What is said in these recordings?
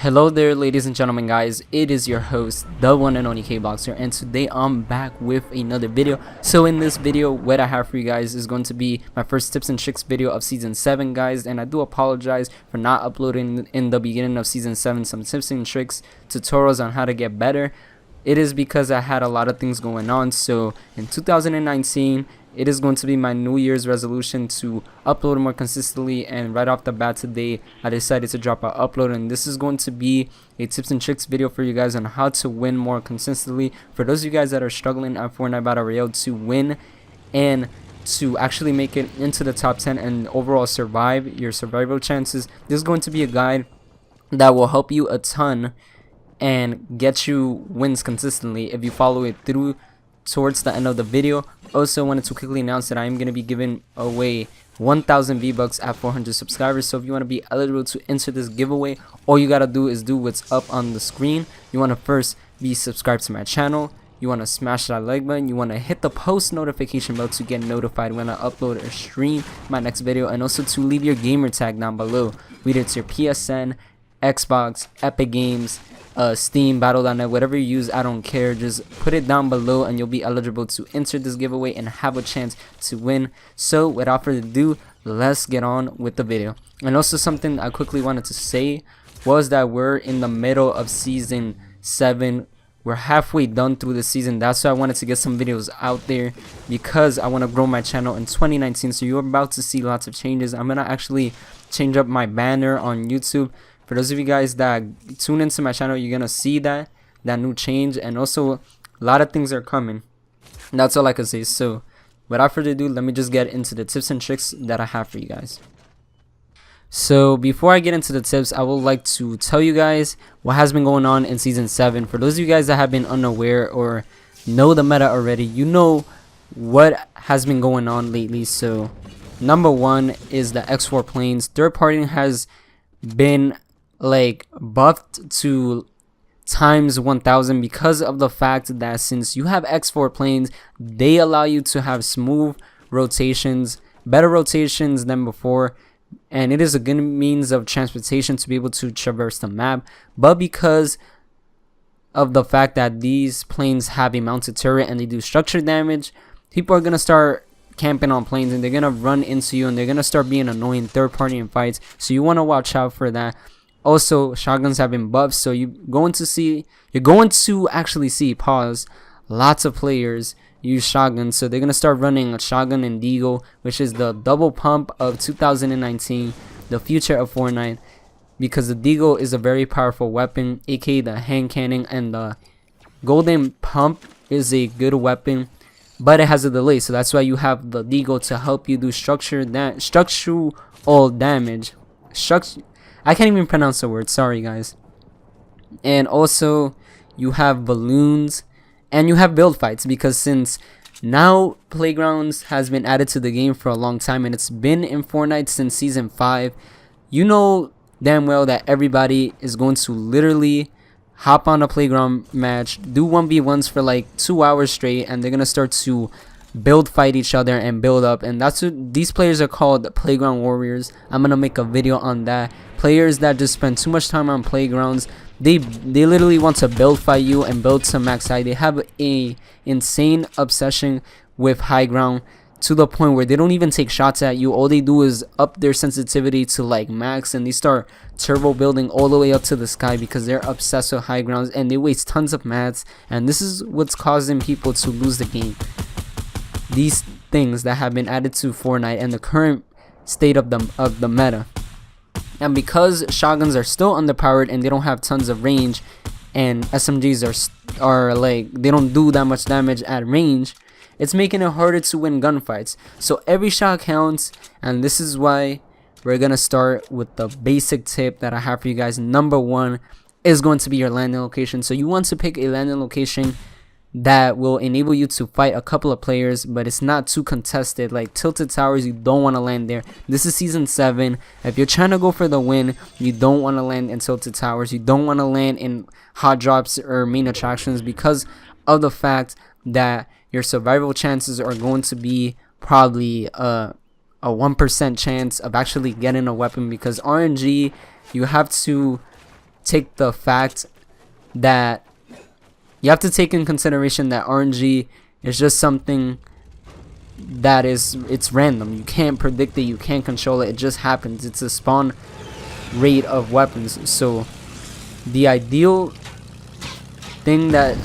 Hello there, ladies and gentlemen, guys. It is your host, the one and only K-Boxer, and today I'm back with another video. So in this video, what I have for you guys is going to be my first tips and tricks video of season 7, guys. And I do apologize for not uploading in the beginning of season 7 some tips and tricks tutorials on how to get better. It is because I had a lot of things going on. So in 2019, it is going to be my New Year's resolution to upload more consistently, and right off the bat today I decided to drop an upload, and this is going to be a tips and tricks video for you guys on how to win more consistently. For those of you guys that are struggling at Fortnite Battle Royale to win and to actually make it into the top 10 and overall survive your survival chances, this is going to be a guide that will help you a ton and get you wins consistently if you follow it through towards the end of the video. Also wanted to quickly announce that I am going to be giving away 1,000 V-Bucks at 400 subscribers. So if you want to be eligible to enter this giveaway, all you got to do is do what's up on the screen. You want to first be subscribed to my channel. You want to smash that like button. You want to hit the post notification bell to get notified when I upload or stream my next video, and also to leave your gamer tag down below. Whether it's your PSN, Xbox, Epic Games, Steam, Battle.net, whatever you use, I don't care. Just put it down below and you'll be eligible to enter this giveaway and have a chance to win. So without further ado, let's get on with the video. And also something I quickly wanted to say was that we're in the middle of season 7. We're halfway done through the season. That's why I wanted to get some videos out there, because I want to grow my channel in 2019. So you're about to see lots of changes. I'm gonna actually change up my banner on YouTube. For those of you guys that tune into my channel, you're gonna see that new change, and also a lot of things are coming. That's all I can say. So without further ado, let me just get into the tips and tricks that I have for you guys. So before I get into the tips, I would like to tell you guys what has been going on in season 7. For those of you guys that have been unaware or know the meta already, you know what has been going on lately. So number one is the X4 planes. Third party has been like buffed to times 1000 because of the fact that since you have X4 planes, they allow you to have smooth rotations, better rotations than before, and it is a good means of transportation to be able to traverse the map. But because of the fact that these planes have a mounted turret and they do structure damage, people are gonna start camping on planes and they're gonna run into you and they're gonna start being annoying third party in fights. So you want to watch out for that. Also, shotguns have been buffed, so you're going to actually see lots of players use shotguns. So they're gonna start running a shotgun and deagle, which is the double pump of 2019, the future of Fortnite, because the deagle is a very powerful weapon, aka the hand cannon, and the golden pump is a good weapon, but it has a delay. So that's why you have the deagle to help you do structural damage. I can't even pronounce the word, sorry guys. And also you have balloons and you have build fights, because since now playgrounds has been added to the game for a long time and it's been in Fortnite since season 5, you know damn well that everybody is going to literally hop on a playground match, do 1v1s for like 2 hours straight, and they're gonna start to build fight each other and build up. And that's what these players are called, playground warriors. I'm gonna make a video on that. Players that just spend too much time on playgrounds, they literally want to build fight you and build to max high. They have a insane obsession with high ground to the point where they don't even take shots at you. All they do is up their sensitivity to like max, and they start turbo building all the way up to the sky because they're obsessed with high grounds, and they waste tons of mats, and this is what's causing people to lose the game. These things that have been added to Fortnite and the current state of the meta. And because shotguns are still underpowered and they don't have tons of range, and SMGs are like, they don't do that much damage at range, it's making it harder to win gunfights. So every shot counts, and this is why we're gonna start with the basic tip that I have for you guys. Number one is going to be your landing location. So you want to pick a landing location that will enable you to fight a couple of players, but it's not too contested. Like tilted towers, you don't want to land there. This is season 7. If you're trying to go for the win, you don't want to land in tilted towers. You don't want to land in hot drops or main attractions, because of the fact that your survival chances are going to be probably a 1% chance of actually getting a weapon, because RNG, you have to take the fact that you have to take in consideration that RNG is just something that it's random. You can't predict it, you can't control it, it just happens. It's a spawn rate of weapons. So the ideal thing that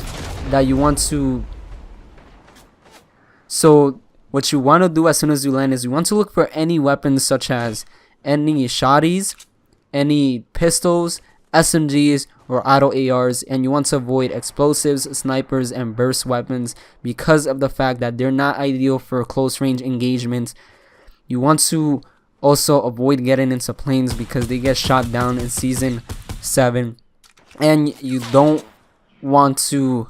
you want to, so what you want to do as soon as you land is you want to look for any weapons such as any shotties, any pistols, SMGs, or auto ARs, and you want to avoid explosives, snipers, and burst weapons because of the fact that they're not ideal for close range engagements. You want to also avoid getting into planes because they get shot down in Season 7, and you don't want to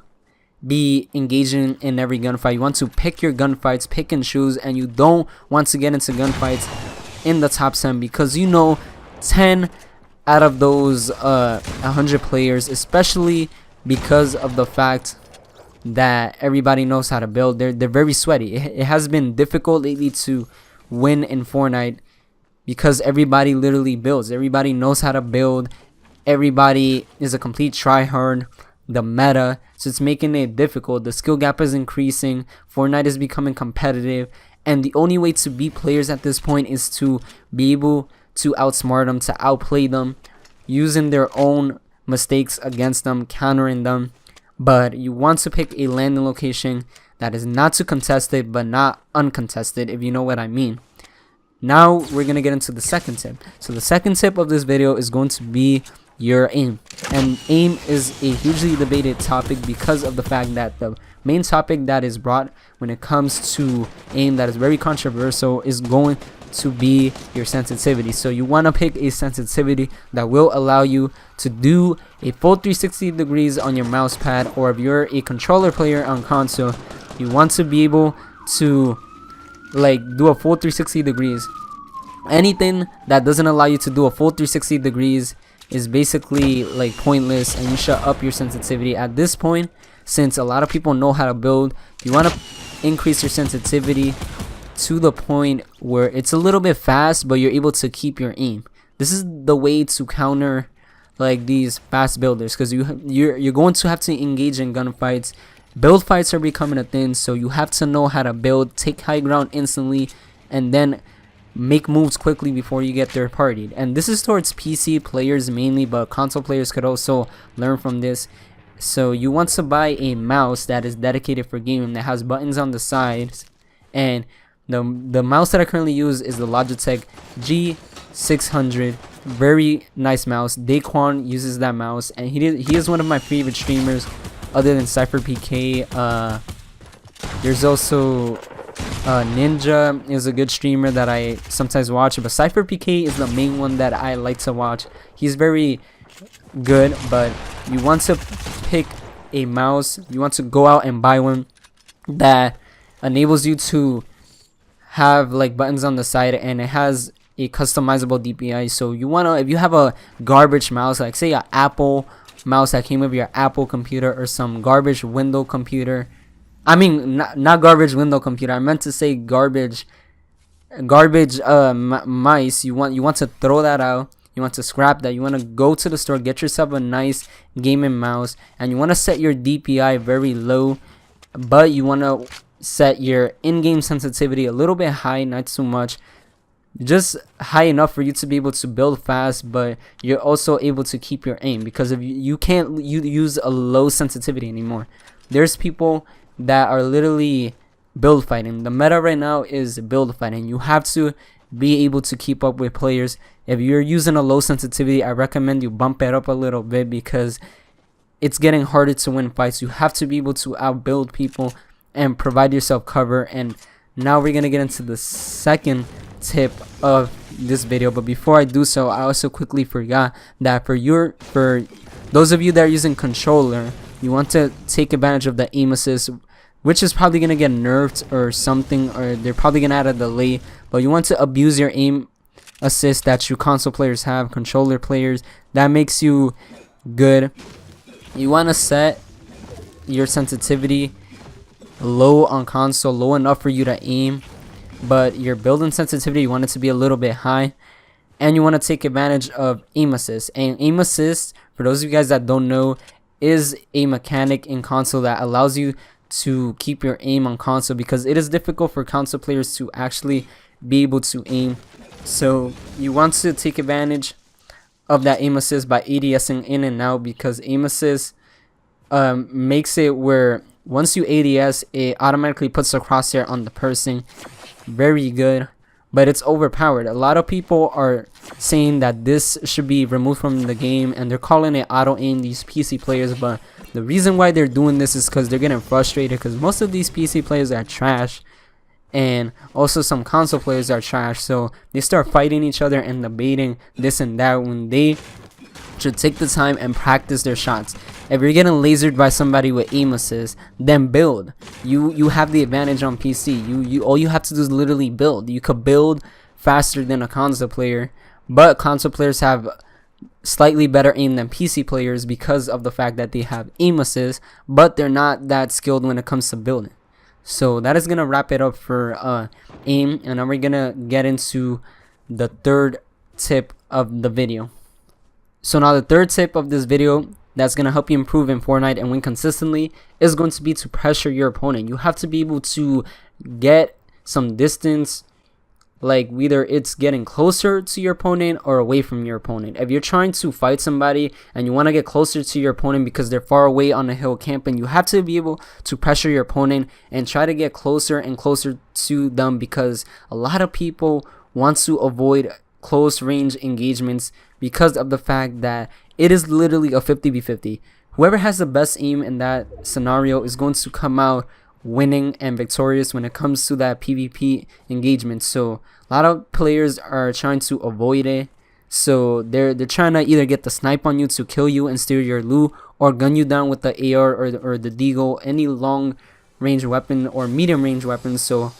be engaging in every gunfight. You want to pick your gunfights, pick and choose, and you don't want to get into gunfights in the top 10 because you know 10 out of those 100 players, especially because of the fact that everybody knows how to build, they're very sweaty. It has been difficult lately to win in Fortnite because everybody literally builds. Everybody knows how to build. Everybody is a complete tryhard. The meta, so it's making it difficult. The skill gap is increasing. Fortnite is becoming competitive, and the only way to beat players at this point is to be able to outsmart them, to outplay them, using their own mistakes against them, countering them. But you want to pick a landing location that is not too contested but not uncontested, if you know what I mean. Now we're gonna get into the second tip. So the second tip of this video is going to be your aim, and aim is a hugely debated topic because of the fact that the main topic that is brought when it comes to aim that is very controversial is going to be your sensitivity. So you want to pick a sensitivity that will allow you to do a full 360 degrees on your mouse pad, or if you're a controller player on console, you want to be able to like do a full 360 degrees. Anything that doesn't allow you to do a full 360 degrees is basically like pointless, and you should up your sensitivity at this point. Since a lot of people know how to build, you want to increase your sensitivity to the point where it's a little bit fast but you're able to keep your aim. This is the way to counter like these fast builders, because you're going to have to engage in gunfights. Build fights are becoming a thing, so you have to know how to build, take high ground instantly, and then make moves quickly before you get third partied. And this is towards PC players mainly, but console players could also learn from this. So you want to buy a mouse that is dedicated for gaming, that has buttons on the sides, and the mouse that I currently use is the Logitech G600. Very nice mouse. Daquan uses that mouse, and he is one of my favorite streamers other than SypherPK. There's also Ninja is a good streamer that I sometimes watch, but SypherPK is the main one that I like to watch. He's very good, but you want to pick a mouse, you want to go out and buy one that enables you to have like buttons on the side, and it has a customizable DPI. So you want to, if you have a garbage mouse, like say an Apple mouse that came with your Apple computer, or some garbage window computer, I mean not garbage window computer, I meant to say garbage mice, you want to throw that out. You want to scrap that. You want to go to the store, get yourself a nice gaming mouse, and you want to set your DPI very low, but you want to set your in-game sensitivity a little bit high, not too much, just high enough for you to be able to build fast, but you're also able to keep your aim, because if you can't use a low sensitivity anymore. There's people that are literally build fighting. The meta right now is build fighting. You have to be able to keep up with players. If you're using a low sensitivity, I recommend you bump it up a little bit, because it's getting harder to win fights. You have to be able to outbuild people and provide yourself cover. And now we're gonna get into the second tip of this video, but before I do so, I also quickly forgot that for those of you that are using controller, you want to take advantage of the aim assist, which is probably gonna get nerfed or something, or they're probably gonna add a delay, but you want to abuse your aim assist that you console players have, controller players. That makes you good. You want to set your sensitivity low on console, low enough for you to aim, but your build-in sensitivity, you want it to be a little bit high. and you want to take advantage of aim assist. And aim assist, for those of you guys that don't know, is a mechanic in console that allows you to keep your aim on console, because it is difficult for console players to actually be able to aim. So you want to take advantage of that aim assist by ADSing in and out, because aim assist makes it where once you ADS, it automatically puts a crosshair on the person. Very good, but it's overpowered. A lot of people are saying that this should be removed from the game, and they're calling it auto aim, these PC players. But the reason why they're doing this is because they're getting frustrated, because most of these PC players are trash, and also some console players are trash. So they start fighting each other and debating this and that, when they should take the time and practice their shots. If you're getting lasered by somebody with aim assist, then build. You have the advantage on PC. You all you have to do is literally build. You could build faster than a console player, but console players have slightly better aim than PC players because of the fact that they have aim assist, but they're not that skilled when it comes to building. So that is gonna wrap it up for aim, and now we're gonna get into the third tip of the video. So now the third tip of this video that's going to help you improve in Fortnite and win consistently is going to be to pressure your opponent. You have to be able to get some distance, like whether it's getting closer to your opponent or away from your opponent. If you're trying to fight somebody and you want to get closer to your opponent because they're far away on a hill camping, you have to be able to pressure your opponent and try to get closer and closer to them, because a lot of people want to avoid close range engagements because of the fact that it is literally a 50v50. Whoever has the best aim in that scenario is going to come out winning and victorious when it comes to that PvP engagement. So a lot of players are trying to avoid it. So they're trying to either get the snipe on you to kill you and steal your loot, or gun you down with the AR or the Deagle, any long range weapon or medium range weapon. So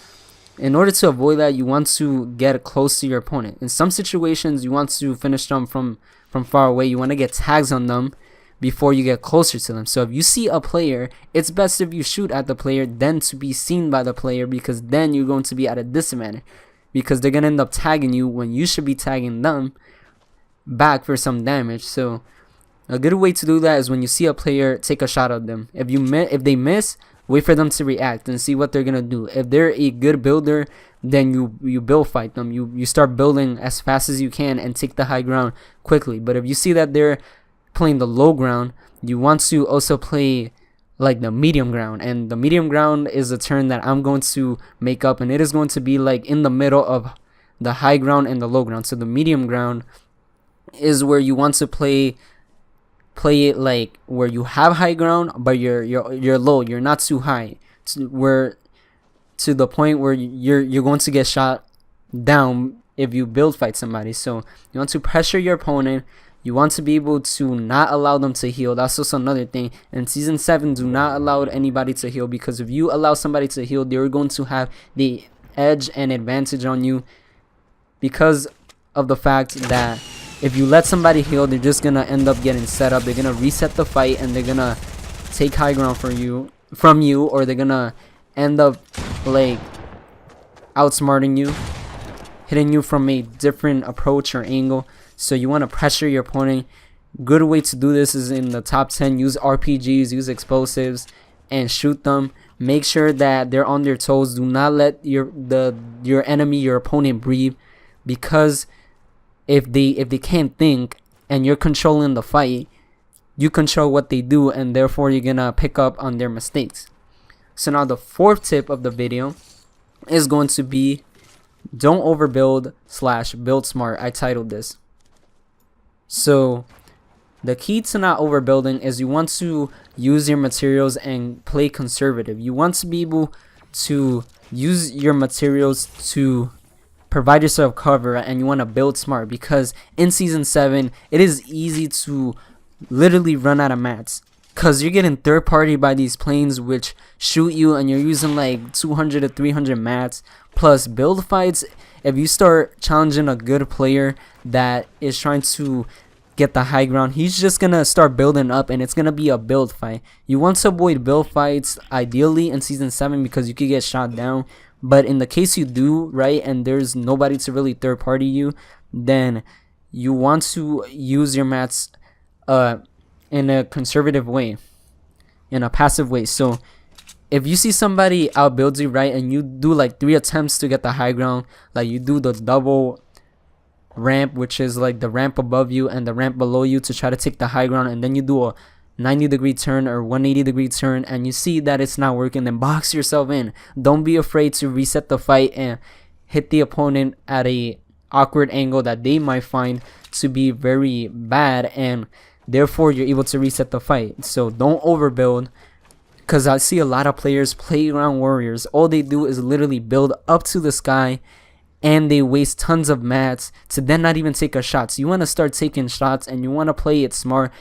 in order to avoid that, you want to get close to your opponent. In some situations, you want to finish them from far away. You want to get tags on them before you get closer to them. So if you see a player, it's best if you shoot at the player than to be seen by the player, because then you're going to be at a disadvantage, because they're going to end up tagging you when you should be tagging them back for some damage. So a good way to do that is when you see a player, take a shot at them. If they miss, wait for them to react and see what they're gonna do. If they're a good builder, then you build fight them. You start building as fast as you can and take the high ground quickly. But if you see that they're playing the low ground, you want to also play like the medium ground. And the medium ground is a term that I'm going to make up, and it is going to be like in the middle of the high ground and the low ground. So the medium ground is where you want to play it like where you have high ground, but you're low, you're not too high, to the point where you're going to get shot down if you build fight somebody. So you want to pressure your opponent. You want to be able to not allow them to heal. That's also another thing. In Season 7, do not allow anybody to heal, because if you allow somebody to heal, they're going to have the edge and advantage on you, because of the fact that if you let somebody heal, they're just gonna end up getting set up. They're gonna reset the fight and they're gonna take high ground from you, or they're gonna end up like outsmarting you, hitting you from a different approach or angle. So you want to pressure your opponent. Good way to do this is in the top 10. Use RPGs, use explosives, and shoot them. Make sure that they're on their toes. Do not let your enemy, your opponent, breathe, because if they can't think and you're controlling the fight, you control what they do, and therefore you're gonna pick up on their mistakes. So now the fourth tip of the video is going to be don't overbuild / build smart. I titled this. So the key to not overbuilding is you want to use your materials and play conservative. You want to be able to use your materials to provide yourself cover, and you want to build smart, because in Season 7 it is easy to literally run out of mats, because you're getting third party by these planes which shoot you, and you're using like 200 to 300 mats. Plus build fights, if you start challenging a good player that is trying to get the high ground, he's just gonna start building up, and it's gonna be a build fight. You want to avoid build fights ideally in Season 7, because you could get shot down. But in the case you do, right, and there's nobody to really third party you, then you want to use your mats in a conservative way, in a passive way. So if you see somebody outbuilds you, right, and you do like 3 attempts to get the high ground, like you do the double ramp, which is like the ramp above you and the ramp below you to try to take the high ground, and then you do a 90-degree turn or 180-degree turn, and you see that it's not working, then box yourself in. Don't be afraid to reset the fight and hit the opponent at a awkward angle that they might find to be very bad, and therefore you're able to reset the fight. So don't overbuild, because I see a lot of players, playground warriors, all they do is literally build up to the sky and they waste tons of mats to then not even take a shot. So you want to start taking shots and you want to play it smart.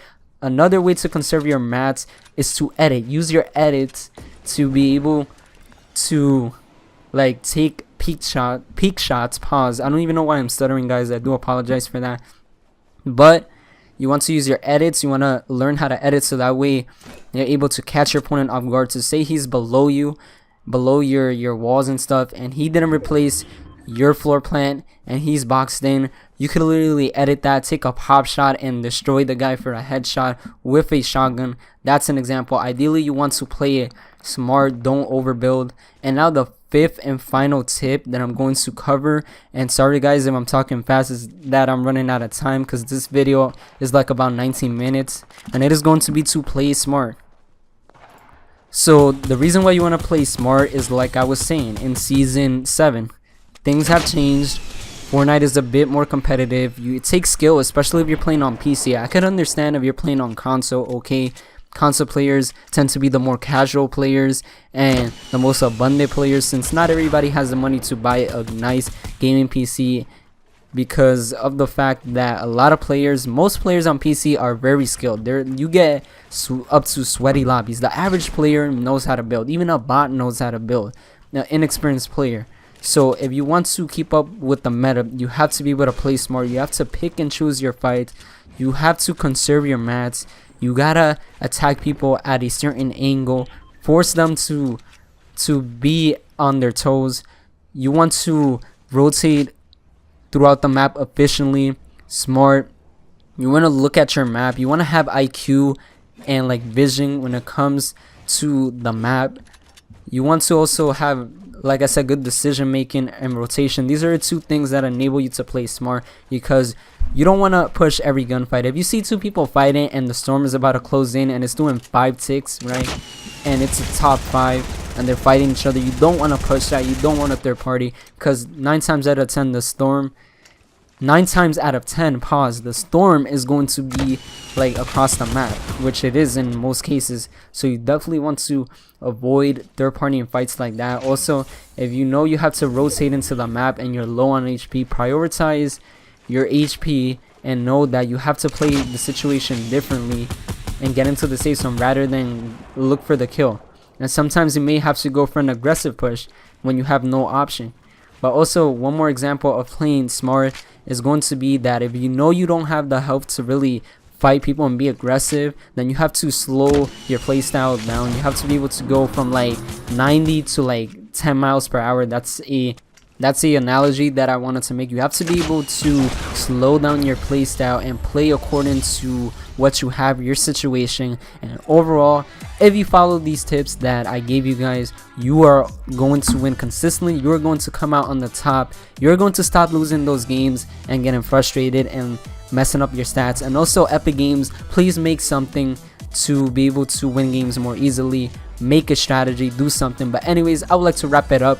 Another way to conserve your mats is to edit. Use your edits to be able to like take peak shots. Pause. I don't even know why I'm stuttering, guys. I do apologize for that. But you want to use your edits. You want to learn how to edit so that way you're able to catch your opponent off guard. To say he's below you, below your walls and stuff, and he didn't replace your floor plan and he's boxed in, you could literally edit that, take a pop shot and destroy the guy for a headshot with a shotgun. That's an example. Ideally you want to play it smart, don't overbuild. And now the 5th and final tip that I'm going to cover, and sorry guys if I'm talking fast, is that I'm running out of time because this video is like about 19 minutes, and it is going to be to play smart. So the reason why you want to play smart is, like I was saying, in season 7 things have changed. Fortnite is a bit more competitive. It takes skill, especially if you're playing on PC. I could understand if you're playing on console, okay. Console players tend to be the more casual players and the most abundant players, since not everybody has the money to buy a nice gaming PC, because of the fact that a lot of players, most players on PC are very skilled. You get up to sweaty lobbies. The average player knows how to build. Even a bot knows how to build. An inexperienced player. So if you want to keep up with the meta, you have to be able to play smart. You have to pick and choose your fights. You have to conserve your mats. You gotta attack people at a certain angle. Force them to be on their toes. You want to rotate throughout the map efficiently, smart. You want to look at your map. You want to have IQ and like vision when it comes to the map. You want to also have, like I said, good decision making and rotation. These are the 2 things that enable you to play smart, because you don't want to push every gunfight. If you see 2 people fighting and the storm is about to close in and it's doing 5 ticks, right, and it's a top 5 and they're fighting each other, you don't want to push that. You don't want a third party, because 9 times out of 10 the storm is going to be like across the map, which it is in most cases. So you definitely want to avoid third party in fights like that. Also, if you know you have to rotate into the map and you're low on HP, prioritize your HP and know that you have to play the situation differently and get into the safe zone rather than look for the kill. And sometimes you may have to go for an aggressive push when you have no option. But also, one more example of playing smart is going to be that if you know you don't have the health to really fight people and be aggressive, then you have to slow your playstyle down. You have to be able to go from like 90 to like 10 miles per hour. That's the analogy that I wanted to make. You have to be able to slow down your playstyle and play according to what you have, your situation. And overall, if you follow these tips that I gave you guys, you are going to win consistently. You're going to come out on the top. You're going to stop losing those games and getting frustrated and messing up your stats. And also, Epic Games, please make something to be able to win games more easily. Make a strategy, do something. But anyways, I would like to wrap it up,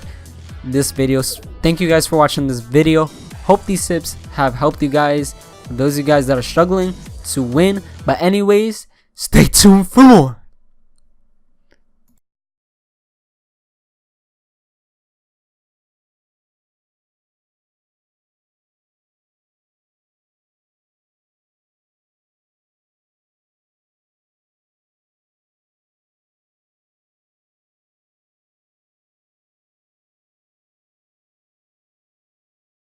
this video. Thank you guys for watching this video. Hope these tips have helped you guys, those of you guys that are struggling to win. But anyways, stay tuned for more.